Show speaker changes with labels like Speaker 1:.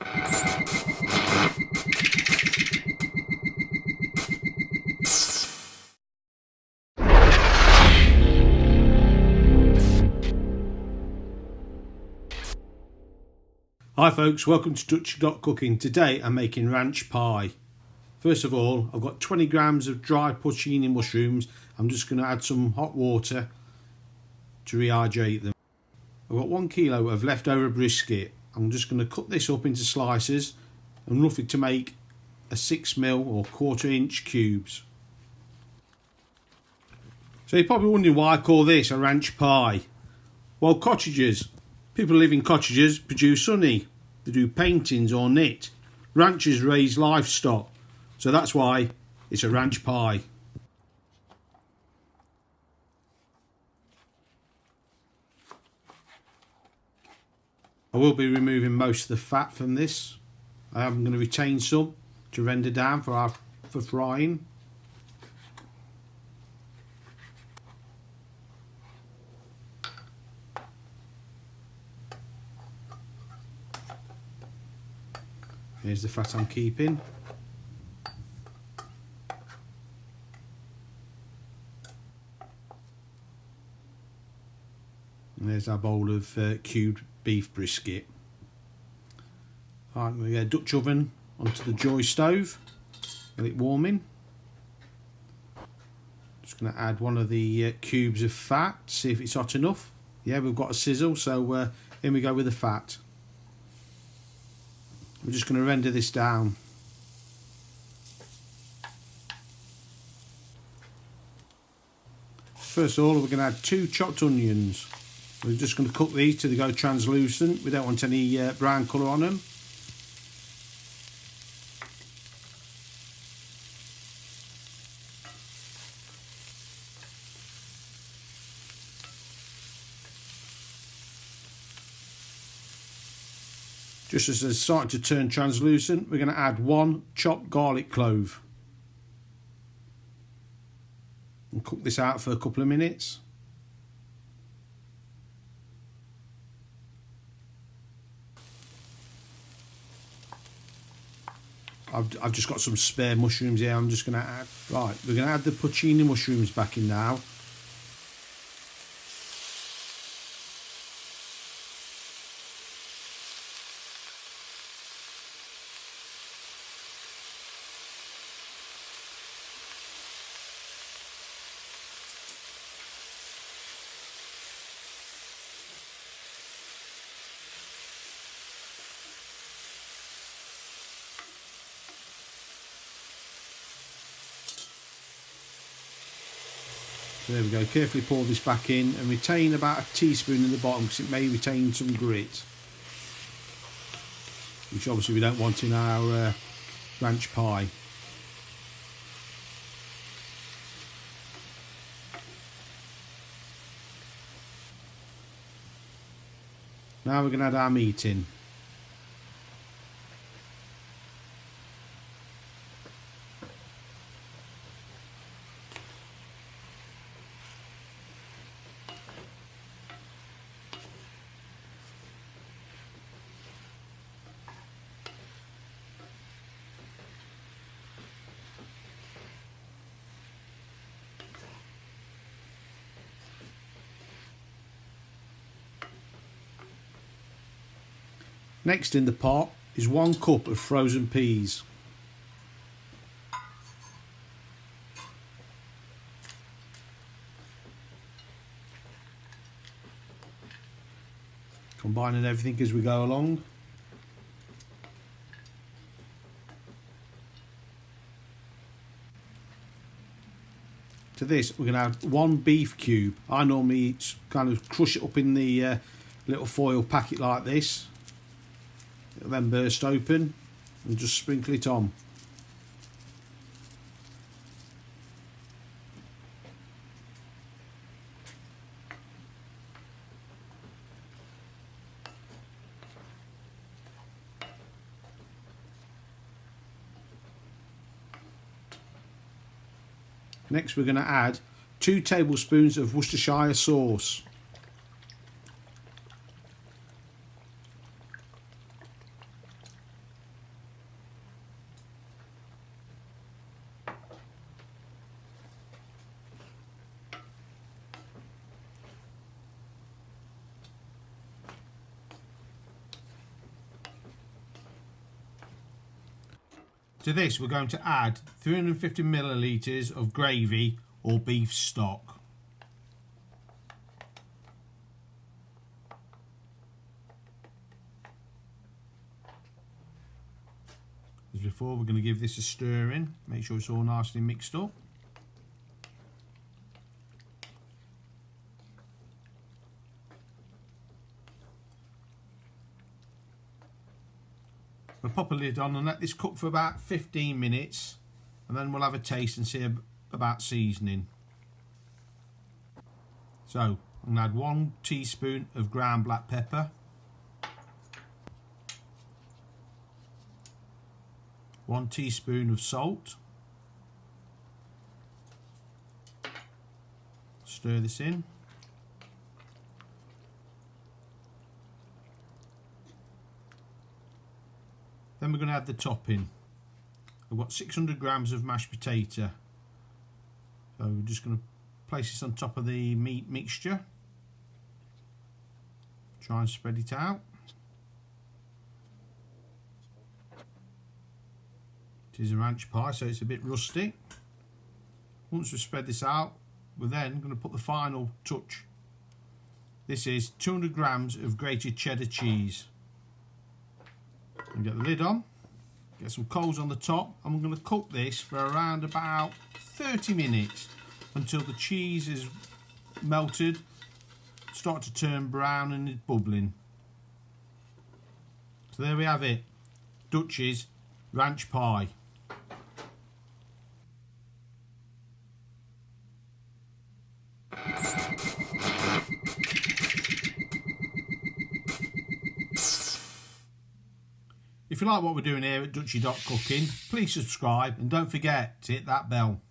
Speaker 1: Hi folks, welcome to Dutchy Cooking. Today I'm making ranch pie. First of all, I've got 20 grams of dried porcini mushrooms. I'm just going to add some hot water to rehydrate them. I've got 1 kilo of leftover brisket. I'm just going to cut this up into slices and roughly to make a 6mm or 1/4 inch cubes. So you're probably wondering why I call this a ranch pie. Well, cottages. People who live in cottages produce honey. They do paintings or knit. Ranchers raise livestock. So that's why it's a ranch pie. I will be removing most of the fat from this. I am going to retain some to render down for frying. Here's the fat I'm keeping. And there's our bowl of cubed beef brisket. Right, I'm going to get a Dutch oven onto the joy stove, get it warming. Just going to add one of the cubes of fat, see if it's hot enough. Yeah, we've got a sizzle, so in we go with the fat. We're just going to render this down. First of all, we're going to add 2 chopped onions. We're just going to cook these till they go translucent. We don't want any brown colour on them. Just as they're starting to turn translucent, we're going to add 1 chopped garlic clove. And cook this out for a couple of minutes. I've just got some spare mushrooms here. I'm just going to add. Right, we're going to add the porcini mushrooms back in now. There we go, carefully pour this back in and retain about a teaspoon in the bottom because it may retain some grit, which obviously we don't want in our ranch pie. Now we're going to add our meat in. Next in the pot is 1 cup of frozen peas. Combining everything as we go along. To this we're going to add 1 beef cube. I normally kind of crush it up in the little foil packet like this. It'll then burst open and just sprinkle it on. Next we're going to add 2 tablespoons of Worcestershire sauce. To this we're going to add 350 millilitres of gravy or beef stock. As before, we're going to give this a stir in, make sure it's all nicely mixed up. We'll pop a lid on and let this cook for about 15 minutes, and then we'll have a taste and see about seasoning. So I'm going to add 1 teaspoon of ground black pepper, 1 teaspoon of salt. Stir this in. Then we're going to add the topping. I've got 600 grams of mashed potato. So we're just going to place this on top of the meat mixture. Try and spread it out. It is a ranch pie, so it's a bit rusty. Once we've spread this out, we're then going to put the final touch. This is 200 grams of grated cheddar cheese. And get the lid on, get some coals on the top, and we're going to cook this for around about 30 minutes until the cheese is melted, start to turn brown and is bubbling. So there we have it, Dutchy's ranch pie. If you like what we're doing here at Dutchy.cooking, please subscribe and don't forget to hit that bell.